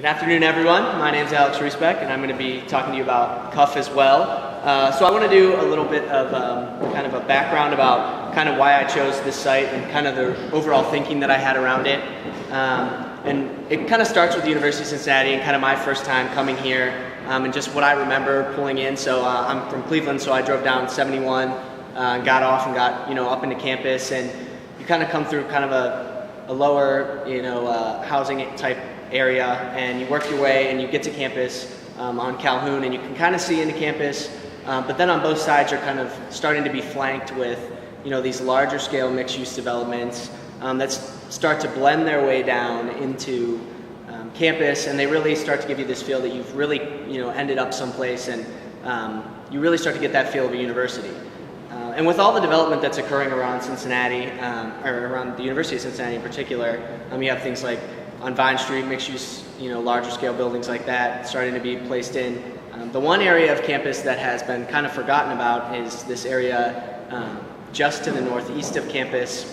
Good afternoon, everyone. My name is Alex Reasbeck, and I'm going to be talking to you about CUF as well. So I want to do a little bit of kind of a background about kind of why I chose this site and kind of the overall thinking that I had around it. And it kind of starts with the University of Cincinnati and kind of my first time coming here and just what I remember pulling in. So I'm from Cleveland, so I drove down 71 and got off and got up into campus, and you kind of come through kind of a lower housing type area, and you work your way and you get to campus on Calhoun, and you can kind of see into campus, but then on both sides you're kind of starting to be flanked with these larger scale mixed use developments that start to blend their way down into campus, and they really start to give you this feel that you've really ended up someplace, and you really start to get that feel of a university. And with all the development that's occurring around Cincinnati, or around the University of Cincinnati in particular, you have things like on Vine Street, mixed use, larger scale buildings like that starting to be placed in. The one area of campus that has been kind of forgotten about is this area just to the northeast of campus,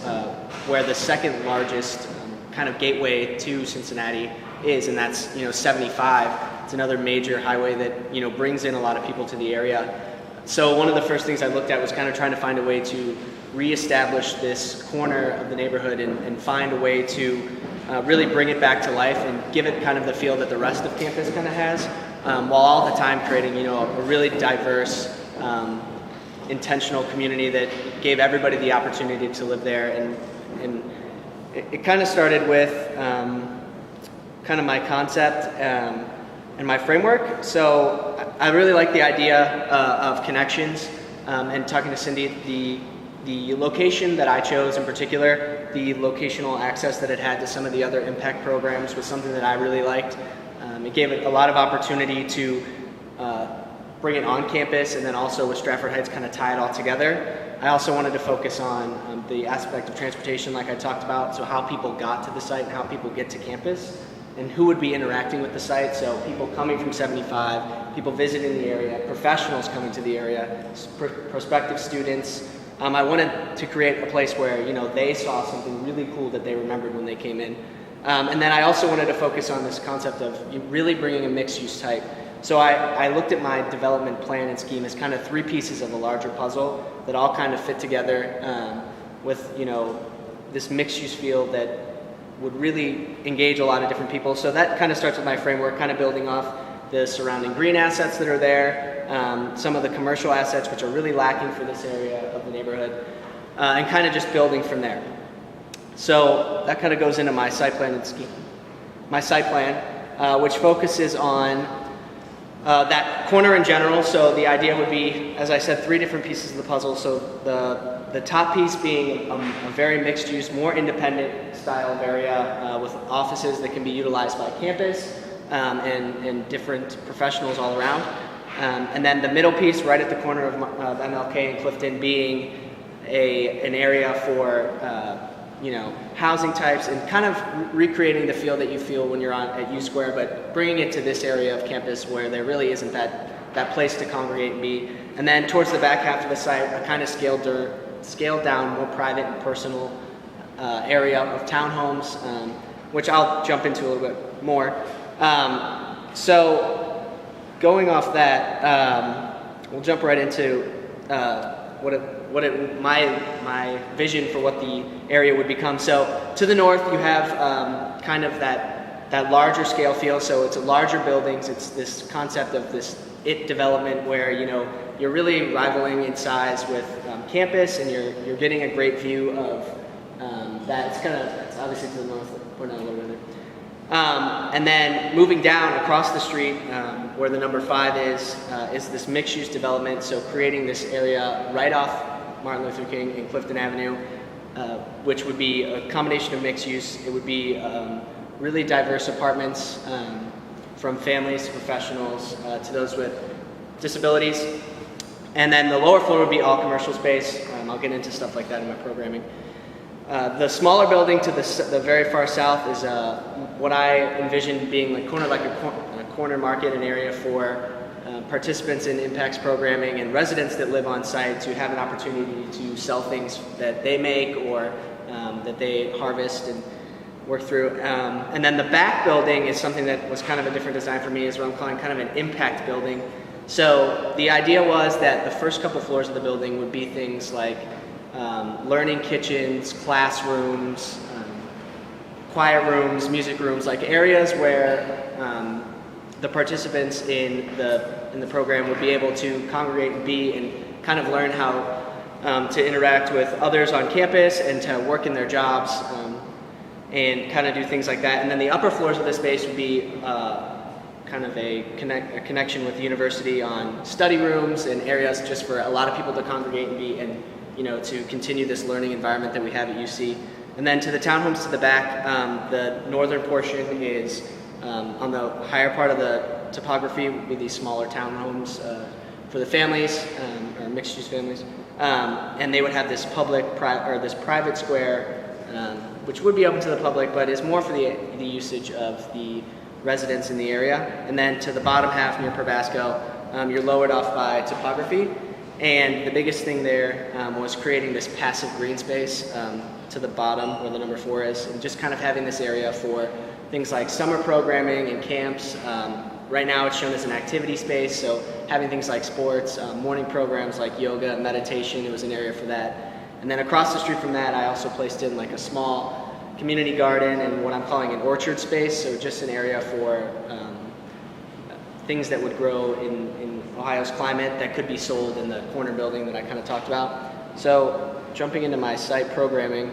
where the second largest kind of gateway to Cincinnati is, and that's 75. It's another major highway that brings in a lot of people to the area. So one of the first things I looked at was kind of trying to find a way to reestablish this corner of the neighborhood and find a way to really bring it back to life and give it kind of the feel that the rest of campus kind of has, while all the time creating a really diverse, intentional community that gave everybody the opportunity to live there. And it kind of started with kind of my concept and my framework. So I really like the idea of connections, and talking to Cindy, the location that I chose in particular, the locational access that it had to some of the other impact programs was something that I really liked. It gave it a lot of opportunity to bring it on campus, and then also with Stratford Heights kind of tie it all together. I also wanted to focus on the aspect of transportation like I talked about, so how people got to the site and how people get to campus, and who would be interacting with the site. So people coming from 75, people visiting the area, professionals coming to the area, prospective students. I wanted to create a place where they saw something really cool that they remembered when they came in. And then I also wanted to focus on this concept of really bringing a mixed use type. So I looked at my development plan and scheme as kind of three pieces of a larger puzzle that all kind of fit together with this mixed use field that would really engage a lot of different people. So that kind of starts with my framework, kind of building off the surrounding green assets that are there, some of the commercial assets which are really lacking for this area of the neighborhood, and kind of just building from there. So that kind of goes into my site plan and scheme. My site plan, which focuses on that corner in general. So the idea would be, as I said, three different pieces of the puzzle. So the top piece being a very mixed use, more independent style of area with offices that can be utilized by campus and different professionals all around. And then the middle piece right at the corner of MLK and Clifton being an area for housing types, and kind of recreating the feel that you feel when you're at U Square, but bringing it to this area of campus where there really isn't that place to congregate and be. And then towards the back half of the site, a kind of scaled down, more private and personal area of townhomes, which I'll jump into a little bit more. So going off that, we'll jump right into my vision for what the area would become. So to the north, you have kind of that larger scale feel. So it's a larger buildings. It's this concept of this development where you're really rivaling in size with campus, and you're getting a great view of that. It's obviously to the north. Put down a little bit there. And then moving down across the street, where the number 5 is this mixed-use development. So creating this area right off Martin Luther King and Clifton Avenue, which would be a combination of mixed use. It would be really diverse apartments, from families to professionals to those with disabilities. And then the lower floor would be all commercial space. I'll get into stuff like that in my programming. The smaller building to the very far south is what I envision being a corner market, an area for participants in impacts programming and residents that live on site to have an opportunity to sell things that they make or that they harvest, and work through. And then the back building is something that was kind of a different design for me, is what I'm calling kind of an impact building. So the idea was that the first couple floors of the building would be things like learning kitchens, classrooms, quiet rooms, music rooms, like areas where the participants in the program would be able to congregate and be and kind of learn how to interact with others on campus and to work in their jobs and kind of do things like that. And then the upper floors of the space would be kind of a connection with the university on study rooms and areas just for a lot of people to congregate and be and to continue this learning environment that we have at UC. And then to the townhomes to the back, the northern portion is on the higher part of the topography would be these smaller townhomes for the families or mixed-use families, and they would have this this private square, which would be open to the public, but is more for the usage of the residents in the area. And then to the bottom half near Probasco, you're lowered off by topography, and the biggest thing there was creating this passive green space to the bottom where the number 4 is, and just kind of having this area for things like summer programming and camps. Right now it's shown as an activity space, so having things like sports, morning programs like yoga, meditation, it was an area for that. And then across the street from that, I also placed in like a small community garden and what I'm calling an orchard space, so just an area for things that would grow in Ohio's climate that could be sold in the corner building that I kind of talked about. So jumping into my site programming.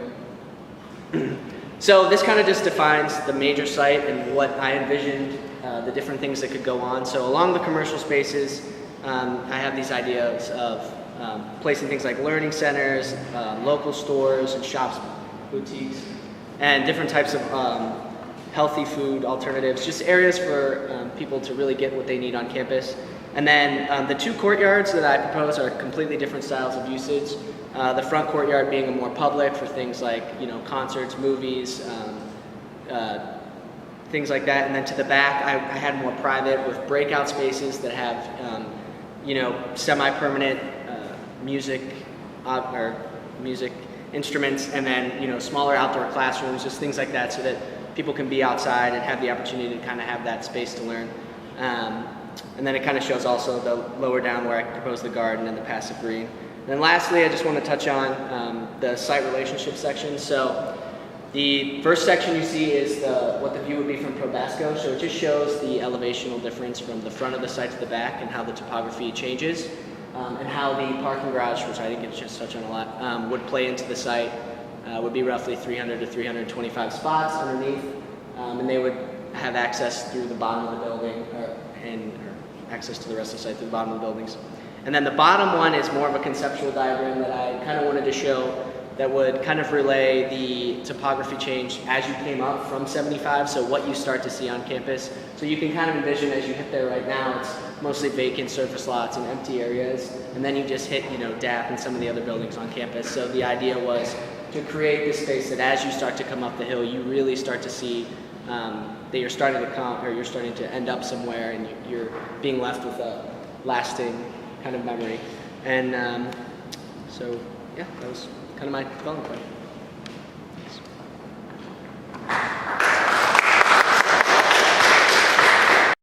So this kind of just defines the major site and what I envisioned the different things that could go on. So along the commercial spaces, I have these ideas of placing things like learning centers, local stores and shops, boutiques, and different types of healthy food alternatives, just areas for people to really get what they need on campus. And then the 2 courtyards that I propose are completely different styles of usage. The front courtyard being a more public for things like concerts, movies, things like that. And then to the back, I had more private with breakout spaces that have semi-permanent music instruments, and then smaller outdoor classrooms, just things like that, so that people can be outside and have the opportunity to kind of have that space to learn. And then it kind of shows also the lower down where I propose the garden and the passive green. And then lastly, I just want to touch on the site relationship section. So the first section you see is what the view would be from Probasco. So it just shows the elevational difference from the front of the site to the back and how the topography changes, and how the parking garage, which I didn't get to just touch on a lot, would play into the site. Would be roughly 300 to 325 spots underneath, and they would have access through the bottom of the building, or access to the rest of the site through the bottom of the buildings. And then the bottom one is more of a conceptual diagram that I kind of wanted to show that would kind of relay the topography change as you came up from 75, so what you start to see on campus. So you can kind of envision as you hit there right now, it's mostly vacant surface lots and empty areas, and then you just hit DAP and some of the other buildings on campus. So the idea was to create this space that as you start to come up the hill, you really start to see that you're starting to end up somewhere, and you're being left with a lasting kind of memory. And so yeah, that was kind of my development plan.